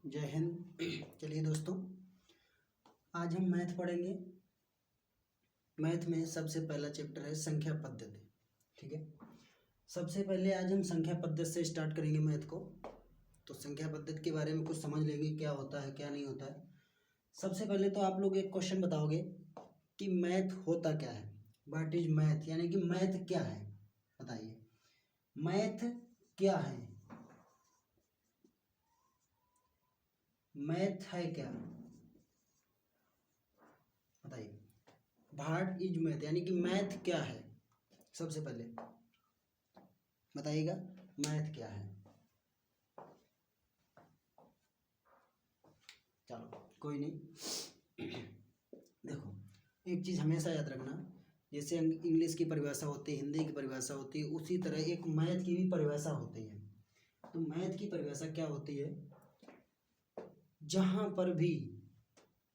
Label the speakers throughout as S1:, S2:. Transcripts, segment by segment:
S1: जय हिंद। चलिए दोस्तों, आज हम मैथ पढ़ेंगे। मैथ में सबसे पहला चैप्टर है संख्या पद्धति। ठीक है, सबसे पहले आज हम संख्या पद्धति से स्टार्ट करेंगे मैथ को। तो संख्या पद्धति के बारे में कुछ समझ लेंगे, क्या होता है क्या नहीं होता है। सबसे पहले तो आप लोग एक क्वेश्चन बताओगे कि मैथ होता क्या है। व्हाट इज मैथ, यानी कि मैथ क्या है, बताइए मैथ क्या है। मैथ है क्या, बताइए। व्हाट इज मैथ, यानी कि मैथ क्या है। सबसे पहले बताइएगा मैथ क्या है। चलो कोई नहीं। देखो, एक चीज़ हमेशा याद रखना, जैसे इंग्लिश की परिभाषा होती है, हिंदी की परिभाषा होती है, उसी तरह एक मैथ की भी परिभाषा होती है। तो मैथ की परिभाषा क्या होती है, जहाँ पर भी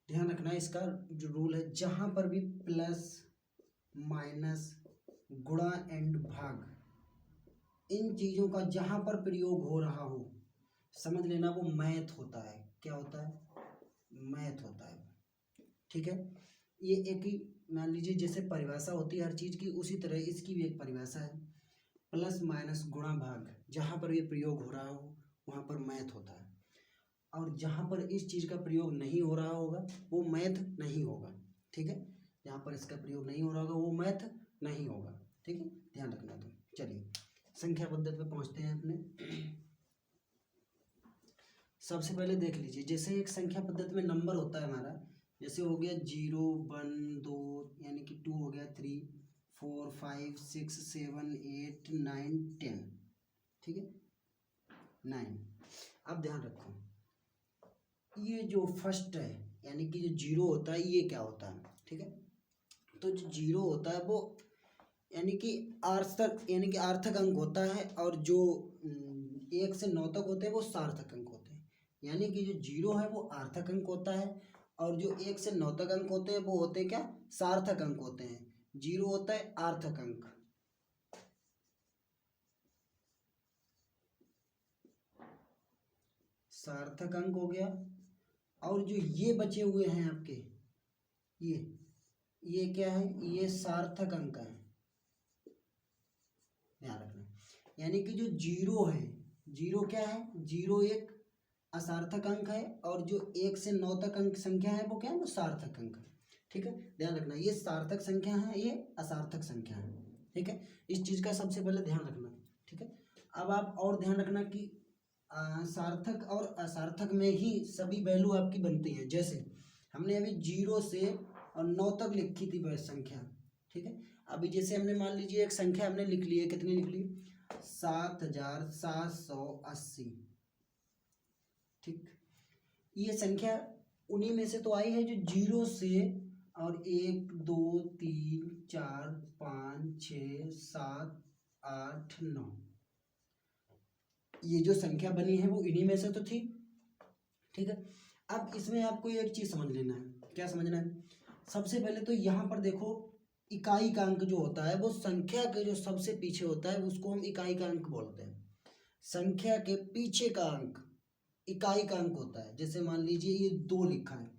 S1: ध्यान रखना, इसका जो रूल है, जहाँ पर भी प्लस माइनस गुणा एंड भाग, इन चीज़ों का जहाँ पर प्रयोग हो रहा हो, समझ लेना वो मैथ होता है। क्या होता है, मैथ होता है। ठीक है, ये एक ही मान लीजिए जैसे परिभाषा होती है हर चीज़ की, उसी तरह इसकी भी एक परिभाषा है। प्लस माइनस गुणा भाग, जहाँ पर ये प्रयोग हो रहा हो वहाँ पर मैथ होता है। और जहाँ पर इस चीज़ का प्रयोग नहीं हो रहा होगा वो मैथ नहीं होगा। ठीक है, जहाँ पर इसका प्रयोग नहीं हो रहा होगा वो मैथ नहीं होगा। ठीक है, ध्यान रखना। तो चलिए संख्या पद्धति पे पहुँचते हैं अपने। सबसे पहले देख लीजिए, जैसे एक संख्या पद्धति में नंबर होता है हमारा, जैसे हो गया 0 1 2, यानी कि 2 हो गया, 3 4 5 6 7 8 9 10। ठीक है, 9। अब ध्यान रखो, ये जो फर्स्ट है यानी कि जो 0 होता है ये क्या होता है। ठीक है, तो जो 0 होता है वो यानी कि आर्थक अंक होता है, और जो 1 से 9 तक होते हैं वो सार्थक अंक होते हैं। यानी कि जो 0 है वो आर्थक अंक होता है, और जो 1 से 9 तक अंक होते हैं वो होते हैं क्या, सार्थक अंक होते हैं। 0 होता है आर्थक अंक, सार्थक अंक हो गया। और जो ये बचे हुए हैं आपके, ये क्या है, ये सार्थक अंक है। ध्यान रखना, यानी कि जो 0 है, 0 क्या है, 0 एक असार्थक अंक है, और जो 1 से 9 तक अंक संख्या है वो क्या है, वो सार्थक अंक है। ठीक है, ध्यान रखना, ये सार्थक संख्या है, ये असार्थक संख्या है। ठीक है, इस चीज़ का सबसे पहले ध्यान रखना। ठीक है, अब आप और ध्यान रखना कि सार्थक और असार्थक में ही सभी वैल्यू आपकी बनती हैं। जैसे हमने अभी 0 से और 9 तक लिखी थी वह संख्या। ठीक है, अभी जैसे हमने मान लीजिए एक संख्या हमने लिख ली है, कितनी लिख ली, 7780। ठीक, ये संख्या उन्हीं में से तो आई है जो 0 से और 1 2 3 4 5 6 7 8 9, ये जो संख्या बनी है वो इन्हीं में से तो थी। ठीक है, अब इसमें आपको एक चीज समझ लेना है। क्या समझना है, सबसे पहले तो यहाँ पर देखो, इकाई का अंक जो होता है वो संख्या के जो सबसे पीछे होता है उसको हम इकाई का अंक बोलते हैं। संख्या के पीछे का अंक इकाई का अंक होता है। जैसे मान लीजिए ये 2 लिखा है,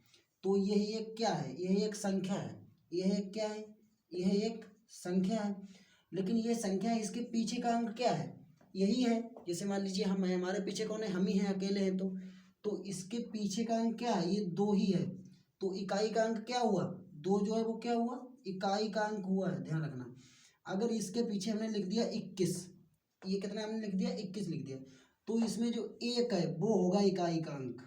S1: तो यही एक क्या है, यही एक संख्या है। यह एक क्या है, यह एक संख्या है। लेकिन ये संख्या है, इसके पीछे का अंक क्या है, यही है। जैसे मान लीजिए हम हैं, हमारे पीछे कौन है, हम ही हैं, अकेले हैं। तो इसके पीछे का अंक क्या है, ये 2 ही है। तो इकाई का अंक क्या हुआ, 2 जो है वो क्या हुआ, इकाई का अंक हुआ है। ध्यान रखना, अगर इसके पीछे हमने लिख दिया 21, ये कितना हमने लिख दिया, 21 लिख दिया, तो इसमें जो 1 है वो होगा इकाई का अंक,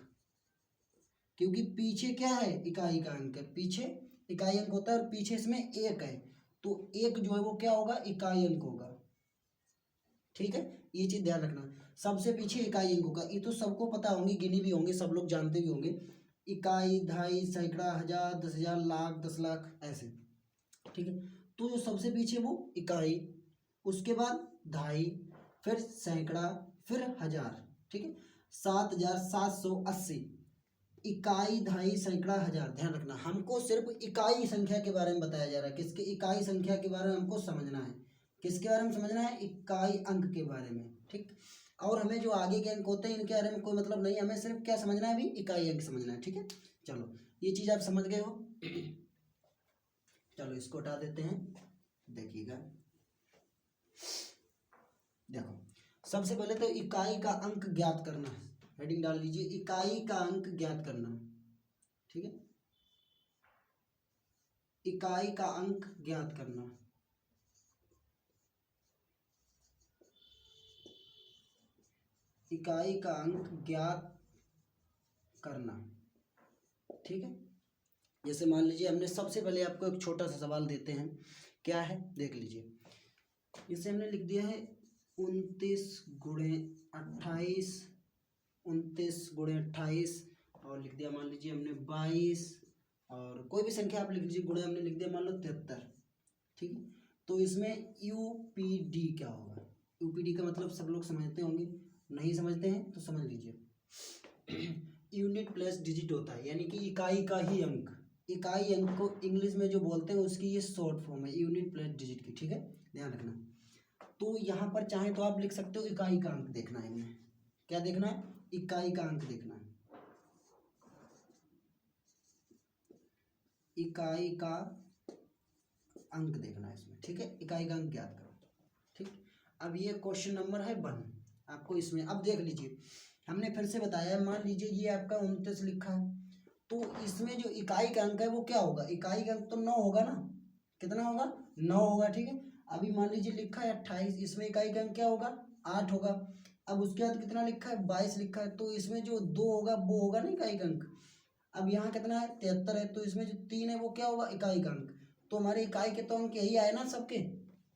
S1: क्योंकि पीछे क्या है, इकाई का अंक है। पीछे इकाई अंक होता है और पीछे इसमें 1 है, तो 1 जो है वो क्या होगा, इकाई अंक होगा। ठीक है, ये चीज ध्यान रखना, सबसे पीछे इकाई अंक होगा। ये तो सबको पता होंगी, गिनी भी होंगे, सब लोग जानते भी होंगे, इकाई, दहाई, सैकड़ा, हजार, 10,000, लाख, 10 लाख, ऐसे। ठीक है, तो जो सबसे पीछे वो इकाई, उसके बाद दहाई, फिर सैकड़ा, फिर हजार। ठीक है, 7780 इकाई, दहाई, सैकड़ा, हजार। ध्यान रखना, हमको सिर्फ इकाई संख्या के बारे में बताया जा रहा है। किसके, इकाई संख्या के बारे में हमको समझना है। किसके बारे में समझना है, इकाई अंक के बारे में। ठीक, और हमें जो आगे के अंक होते हैं इनके बारे में कोई मतलब नहीं, हमें सिर्फ क्या समझना है, अभी इकाई अंक समझना है। ठीक है, चलो ये चीज़ आप समझ गए हो। चलो इसको हटा देते हैं। देखिएगा, देखो सबसे पहले तो इकाई का अंक ज्ञात करना है। हेडिंग डाल लीजिए, इकाई का अंक ज्ञात करना। ठीक है, इकाई का अंक ज्ञात करना। इकाई का अंक ज्ञात करना। ठीक है, जैसे मान लीजिए हमने सबसे पहले आपको एक छोटा सा सवाल देते हैं, क्या है देख लीजिए। इसे हमने लिख दिया है 29 गुणे 28, 29 गुणे 28, और लिख दिया मान लीजिए हमने 22, और कोई भी संख्या आप लिख लीजिए, गुणे हमने लिख दिया मान लो 73। ठीक है, तो इसमें यूपीडी क्या होगा? यूपीडी का मतलब सब लोग समझते होंगे, नहीं समझते हैं तो समझ लीजिए। यूनिट प्लस डिजिट होता है, यानी कि इकाई का ही अंक। इकाई अंक को इंग्लिश में जो बोलते हैं उसकी ये शॉर्ट फॉर्म है, यूनिट प्लस डिजिट की। ठीक है, ध्यान रखना। तो यहाँ पर चाहे तो आप लिख सकते हो इकाई का अंक देखना है हमें। क्या देखना है? इकाई का अंक देखना है। इकाई का अंक देखना है इसमें। ठीक है, इकाई का अंक ज्ञात करो। ठीक, अब ये क्वेश्चन नंबर है 1 आपको इसमें। अब देख लीजिए, हमने फिर से बताया है, मान लीजिए ये आपका 29 लिखा है, तो इसमें जो इकाई का अंक है वो क्या होगा? इकाई का अंक तो 9 होगा ना। कितना होगा? 9 होगा। ठीक है, अभी मान लीजिए लिखा है 28, इसमें इकाई का अंक क्या होगा? 8 होगा। अब उसके बाद कितना लिखा है? 22 लिखा है, तो इसमें जो 2 होगा वो होगा ना इकाई का अंक। अब यहाँ कितना है? 73 है, तो इसमें जो 3 है वो क्या होगा? इकाई का अंक। तो हमारे इकाई के तो अंक यही आए ना सबके।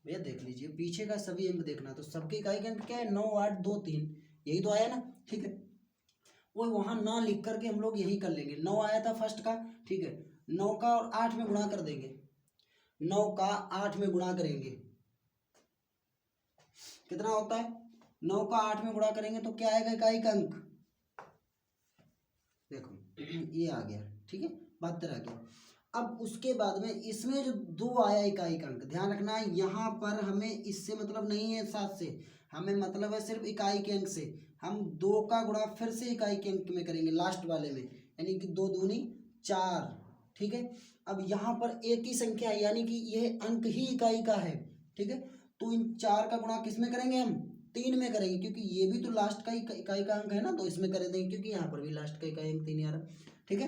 S1: भैया देख लीजिए, पीछे का सभी अंक देखना, तो सबके इकाई के अंक क्या है? 9, 8, 2, 3, यही तो आया ना। ठीक है, वो वहाँ ना लिख करके हम लोग यही कर लेंगे। 9 आया था फर्स्ट का, ठीक है, 9 का और 8 में गुणा कर देंगे। 9 का 8 में गुणा करेंगे, कितना होता है? 9 का 8 में गुणा करेंगे तो क्या आएगा इकाई का अंक? देखो ये आ गया। ठीक है, 72 आ गया। अब उसके बाद में इसमें जो 2 आया इकाई का अंक, ध्यान रखना है यहाँ पर हमें इससे मतलब नहीं है 7 से, हमें मतलब है सिर्फ इकाई के अंक से। हम 2 का गुणा फिर से इकाई के अंक में करेंगे लास्ट वाले में, यानी कि 2 दूनी 4। ठीक है, अब यहाँ पर एक ही संख्या है, यानी कि यह अंक ही इकाई का है। ठीक है, तो इन 4 का गुणा किस में करेंगे? हम 3 में करेंगे, क्योंकि ये भी तो लास्ट का इकाई का अंक है ना, तो इसमें कर देंगे, क्योंकि यहाँ पर भी लास्ट का इकाई अंक 3 आ रहा। ठीक है,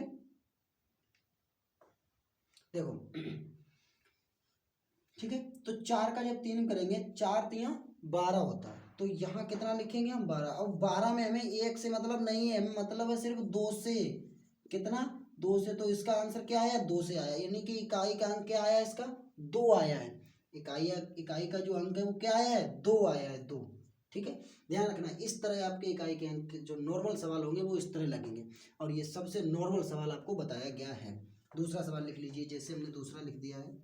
S1: देखो ठीक है, तो 4 का जब 3 करेंगे, 4 3 12 होता है, तो यहाँ कितना लिखेंगे हम? 12। और 12 में हमें 1 से मतलब नहीं है, हमें मतलब है सिर्फ 2 से। कितना? 2 से, तो इसका आंसर क्या आया? 2 से आया, यानी कि इकाई का अंक क्या आया इसका? 2 आया है। इकाई का जो अंक है वो क्या आया है? 2 आया है, 2। ठीक है, ध्यान रखना, इस तरह आपके इकाई के अंक जो नॉर्मल सवाल होंगे वो इस तरह लगेंगे, और ये सबसे नॉर्मल सवाल आपको बताया गया है। दूसरा सवाल लिख लीजिए, जैसे हमने दूसरा लिख दिया है।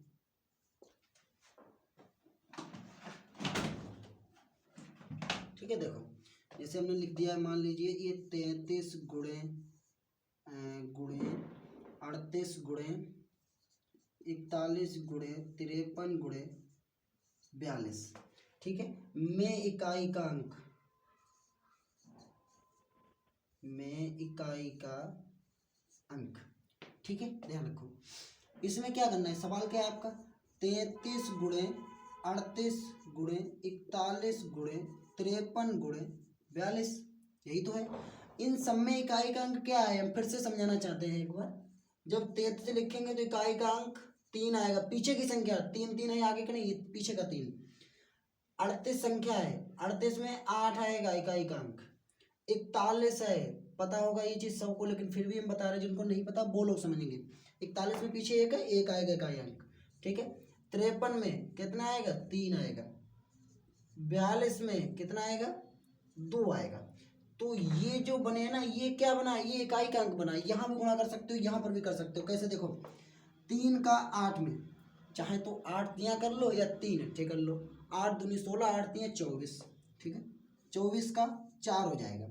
S1: ठीक है, देखो जैसे हमने लिख दिया है, मान लीजिए ये 33 गुणे 38 गुणे 41 गुणे 53 गुणे 42। ठीक है, में इकाई का अंक, में इकाई का अंक। ठीक है, ध्यान रखो, इसमें क्या करना है? सवाल क्या है आपका? 33 गुणे 38 गुणे 41 गुणे 53 गुणे 42, यही तो है। इन सब में इकाई का अंक क्या है? हम फिर से समझाना चाहते हैं एक बार। जब 33 लिखेंगे तो इकाई का अंक 3 आएगा, पीछे की संख्या 3 3 है, आगे का नहीं, पीछे का 3। 38 संख्या है, 38 में 8 आएगा इकाई का अंक। 41 है, पता होगा ये चीज सबको, लेकिन फिर भी हम बता रहे हैं, जिनको नहीं पता वो लोग समझेंगे। 41 में पीछे 1 है, 1 आएगा इकाई अंक। ठीक है, 53 में कितना आएगा? 3 आएगा। 42 में कितना आएगा? 2 आएगा। तो ये जो बने ना, ये क्या बना? ये इकाई का अंक बना। यहाँ भी गुणा कर सकते हो, यहाँ पर भी कर सकते हो। कैसे? देखो 3 का 8 में, चाहे तो 8 तियाँ कर लो या 3 इट्ठे कर लो। 8 दूनी 16, 8 तियाँ 24। ठीक है, 24 का 4 हो जाएगा।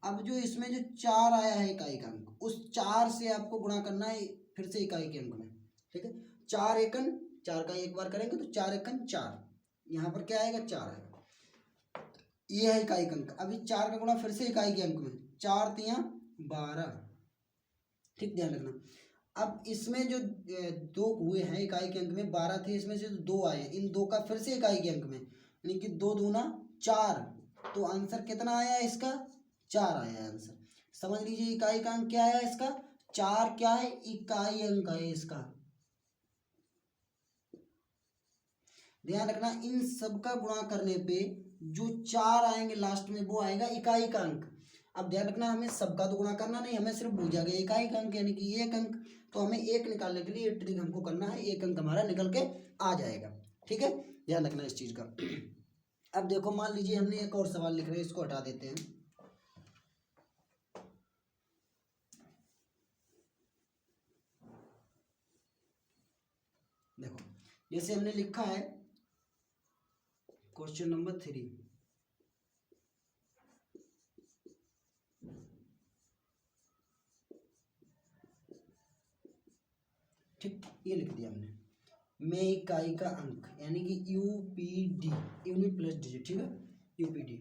S1: अब जो इसमें जो 4 आया है इकाई का अंक, उस 4 से आपको गुणा करना है फिर से इकाई के अंक में। ठीक है, 4 एकन 4 का एक बार करेंगे तो 4 एकन 4, यहाँ पर क्या आएगा? 4 आएगा। ये है इकाई का अंक। अभी 4 का गुणा फिर से इकाई के अंक में, 4 तिया 12, ठीक, ध्यान रखना। अब इसमें जो दो हुए हैं इकाई के अंक में, 12 थे, इसमें से दो आए, इन दो का फिर से इकाई के अंक में, यानी कि 2 दूना 4, तो आंसर कितना आया है इसका, 4 आया है आंसर। समझ लीजिए इकाई का अंक क्या आया इसका, 4 क्या है, इकाई अंक है इसका। ध्यान रखना इन सब का गुणा करने पे जो 4 आएंगे लास्ट में वो आएगा इकाई का अंक। अब ध्यान रखना हमें सबका तो गुणा करना नहीं, हमें सिर्फ बूझा गया इकाई का अंक यानी कि एक अंक, तो हमें एक निकालने के लिए ये ट्रिक हमको करना है, एक अंक हमारा निकल के आ जाएगा, ठीक है, ध्यान रखना इस चीज का। अब देखो मान लीजिए हमने एक और सवाल लिख रहे हैं, इसको हटा देते हैं। देखो जैसे हमने लिखा है क्वेश्चन नंबर 3, ठीक, ये लिख दिया हमने, में इकाई का अंक यानी कि यूपीडी, यूनिट प्लस डिजिट, ठीक है, यूपीडी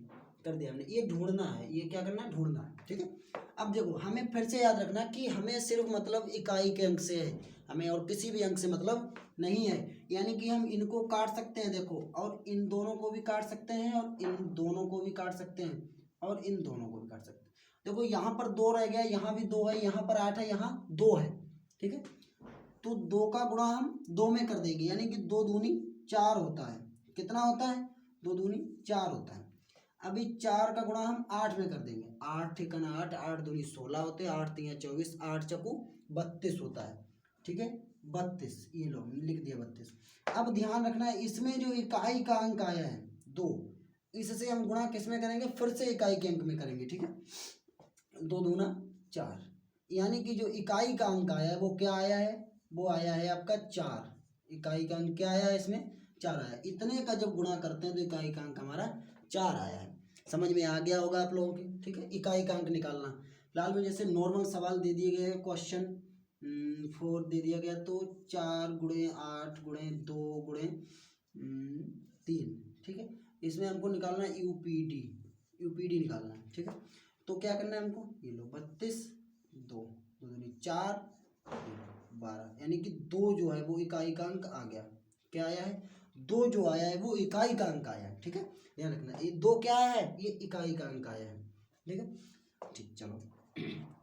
S1: कर दिया हमने। ये ढूंढना है, ये क्या करना है, ढूंढना है, ठीक है। अब देखो हमें फिर से याद रखना कि हमें सिर्फ मतलब इकाई के अंक से है, हमें और किसी भी अंक से मतलब नहीं है, यानी कि हम इनको काट सकते हैं देखो, और इन दोनों को भी काट सकते हैं, और इन दोनों को भी काट सकते हैं, और इन दोनों को भी काट सकते हैं। देखो यहाँ पर 2 रह गया, यहाँ भी 2 है, यहाँ पर 8 है, यहाँ 2 है, ठीक है, तो 2 का गुणा हम 2 में कर देंगे, यानी कि 2 दूनी 4 होता है, कितना होता है, 2 दूनी 4 होता है। अभी 4 का गुणा हम 8 में कर देंगे, 8 ठिकाना 8, 8 दूनी 16 होते हैं, 8 तिया 24, 8 चकू 32 होता है, ठीक है, 32, ये लो लिख दिया 32। अब ध्यान रखना है इसमें जो इकाई का अंक आया है 2, इससे हम गुणा किस में करेंगे, फिर से इकाई के अंक में करेंगे, ठीक है, 2 दूना 4, यानी कि जो इकाई का अंक आया है वो क्या आया है, वो आया है आपका 4, इकाई का अंक क्या आया है इसमें, 4 आया। इतने का जब गुणा करते हैं तो इकाई का अंक हमारा 4 आया है। समझ में आ गया होगा आप लोगों के, ठीक है, इकाई का अंक निकालना। फिलहाल में जैसे नॉर्मल सवाल दे दिए गए हैं, क्वेश्चन 4 दे दिया गया, तो 4 गुणे 8 गुणे 2 गुणे 3, ठीक है, इसमें हमको निकालना है यूपीडी, यूपीडी निकालना है, ठीक है, तो क्या करना है हमको, ये लो 32, 2 दूनी 4, 12, यानी कि 2 जो है वो इकाई का अंक आ गया, क्या आया है, 2 जो आया है वो इकाई का अंक आया है, ठीक है, ध्यान रखना ये 2 क्या है, ये इकाई का अंक आया है, ठीक है, ठीक, चलो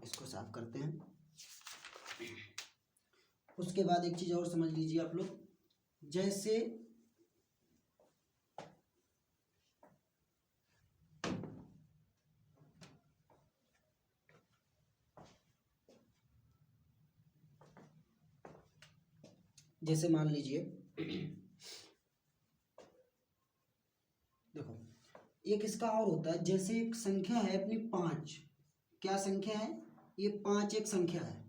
S1: इसको साफ करते हैं। उसके बाद एक चीज और समझ लीजिए आप लोग, जैसे जैसे मान लीजिए देखो एक इसका और होता है, जैसे एक संख्या है अपनी 5, क्या संख्या है, ये 5 एक संख्या है।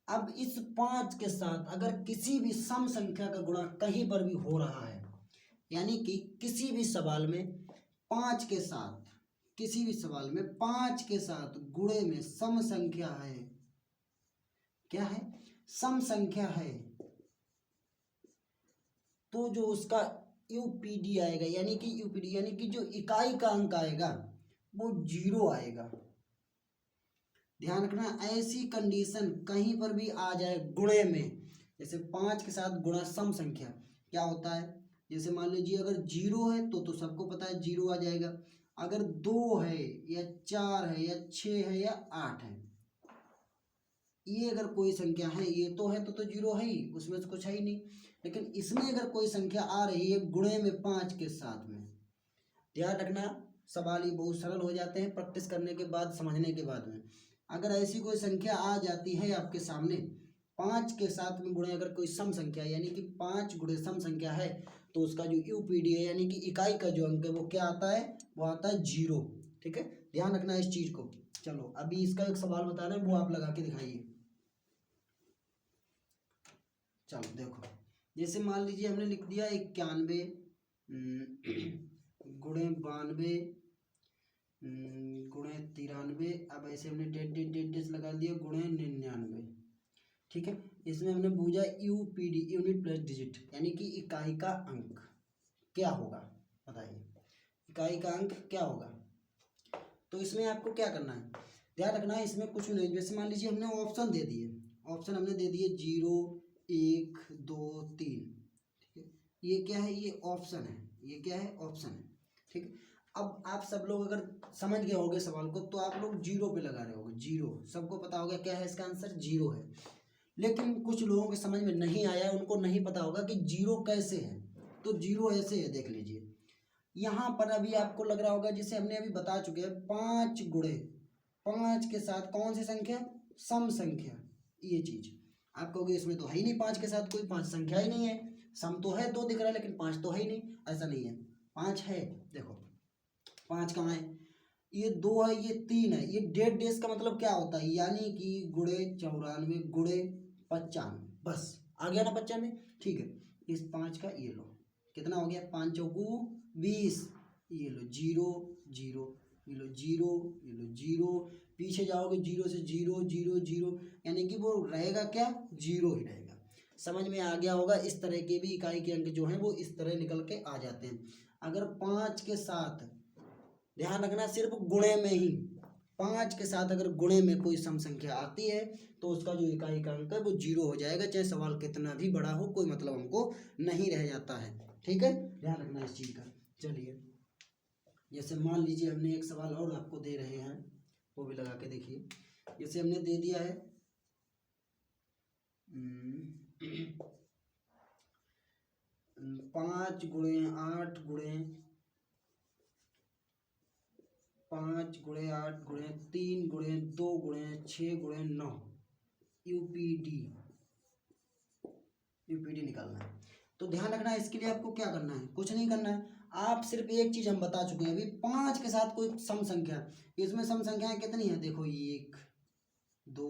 S1: अब इस 5 के साथ अगर किसी भी सम संख्या का गुणा कहीं पर भी हो रहा है, यानी कि किसी भी सवाल में 5 के साथ, किसी भी सवाल में 5 के साथ गुणे में सम संख्या है, क्या है, सम संख्या है, तो जो उसका यूपीडी आएगा, यानी कि यूपीडी यानी कि जो इकाई का अंक आएगा वो 0 आएगा। ध्यान रखना ऐसी कंडीशन कहीं पर भी आ जाए गुणे में, जैसे 5 के साथ गुणा सम संख्या क्या होता है, जैसे मान लीजिए अगर 0 है तो सबको पता है 0 आ जाएगा, अगर 2 है या 4 है या 6 है या 8 है, ये अगर कोई संख्या है, ये तो है तो 0 है ही, उसमें से कुछ है ही नहीं, लेकिन इसमें अगर कोई संख्या आ रही है गुणे में 5 के साथ में, ध्यान रखना सवाल ये बहुत सरल हो जाते हैं प्रैक्टिस करने के बाद, समझने के बाद में। अगर ऐसी कोई संख्या आ जाती है आपके सामने 5 के साथ में गुणे अगर कोई सम संख्या यानी कि 5 गुणे सम संख्या है, तो उसका जो यूपीडी है यानी कि इकाई का जो अंक है वो क्या आता है, वो आता है 0, ठीक है, ध्यान रखना इस चीज को। चलो अभी इसका एक सवाल बताना है, वो आप लगा के दिखाइए। चलो देखो जैसे मान लीजिए हमने लिख दिया 91 गुणे 92 गुणे 93, अब ऐसे हमने डेट लगा दिया गुणे 99, ठीक है, इसमें हमने पूछा यूपीडी, यूनिट प्लस डिजिट, यानी कि इकाई का अंक क्या होगा, बताइए इकाई का अंक क्या होगा। तो इसमें आपको क्या करना है, ध्यान रखना है, इसमें कुछ नहीं। जैसे मान लीजिए हमने ऑप्शन दे दिए, ऑप्शन हमने दे दिए 0 1 2 3, ठीक है, ये क्या है, ये ऑप्शन है, ये क्या है, ऑप्शन है, ठीक है। अब आप सब लोग अगर समझ गए होंगे सवाल को तो आप लोग 0 पे लगा रहे होगे, 0, सबको पता होगा क्या है इसका आंसर, 0 है। लेकिन कुछ लोगों के समझ में नहीं आया, उनको नहीं पता होगा कि 0 कैसे है। तो 0 ऐसे है, देख लीजिए यहाँ पर। अभी आपको लग रहा होगा, जिसे हमने अभी बता चुके हैं, 5 गुणे 5 के साथ कौन सी संख्या, सम संख्या, ये चीज आप कहोगे इसमें तो है ही नहीं 5 के साथ कोई, 5 संख्या ही नहीं है, सम तो है 2 दिख रहा है लेकिन 5 तो है ही नहीं। ऐसा नहीं है, 5 है, देखो 5 कहाँ है, ये 2 है, ये 3 है, ये 1.5 का मतलब क्या होता है, यानी कि गुणे 94 गुणे 95, बस आ गया ना 95, ठीक है। इस 5 का ये लो, कितना हो गया, 5 चौकू 20, ये लो 0 0, ये लो 0, ये लो 0, पीछे जाओगे 0 से 0 0 0, यानी कि वो रहेगा क्या, 0 ही रहेगा। समझ में आ गया होगा। इस तरह के भी इकाई के अंक जो हैं वो इस तरह निकल के आ जाते हैं। अगर 5 के साथ, ध्यान रखना सिर्फ गुणे में ही, 5 के साथ अगर गुणे में कोई सम संख्या आती है तो उसका जो इकाई का अंक है वो 0 हो जाएगा, चाहे सवाल कितना भी बड़ा हो, कोई मतलब हमको नहीं रह जाता है, ठीक है, ध्यान रखना इस चीज का। चलिए, जैसे मान लीजिए हमने एक सवाल और आपको दे रहे हैं, वो भी लगा के देखिए। जैसे हमने दे दिया है 5 गुणे 8 गुणे 5 गुणे 8 गुणे 3 गुणे 2 गुणे 6 गुणे 9, यूपीडी निकालना है। तो ध्यान रखना है, इसके लिए आपको क्या करना है, कुछ नहीं करना है, आप सिर्फ एक चीज हम बता चुके हैं अभी, 5 के साथ कोई सम संख्या, इसमें सम संख्याएं कितनी है, देखो 1 2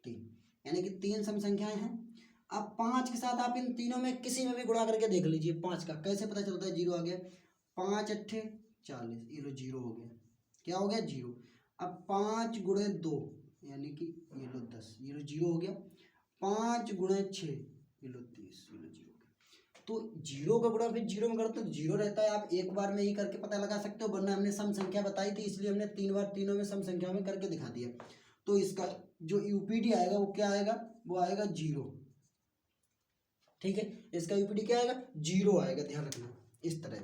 S1: 3, यानी कि 3 सम संख्याएं हैं। अब 5 के साथ आप इन तीनों में किसी में भी गुणा करके देख लीजिए, 5 का कैसे पता चलता है, 0 आ गया, 5 अट्ठे 40, ये लो 0 हो गया, क्या हो गया, 0। अब 5 गुणे 2 यानी कि ये लो 10, ये लो 0 हो गया, 5 गुणे 6 ये लो 30, ये लो 0 हो गया। तो 0 का गुणा फिर 0 में करते तो 0 रहता है, आप एक बार में ही करके पता लगा सकते हो, वरना हमने सम संख्या बताई थी इसलिए हमने 3 बार तीनों में सम संख्या में करके दिखा दिया। तो इसका जो यूपीडी आएगा वो क्या आएगा, वो आएगा 0, ठीक है, इसका यूपीडी क्या आएगा, 0 आएगा, ध्यान रखना इस तरह।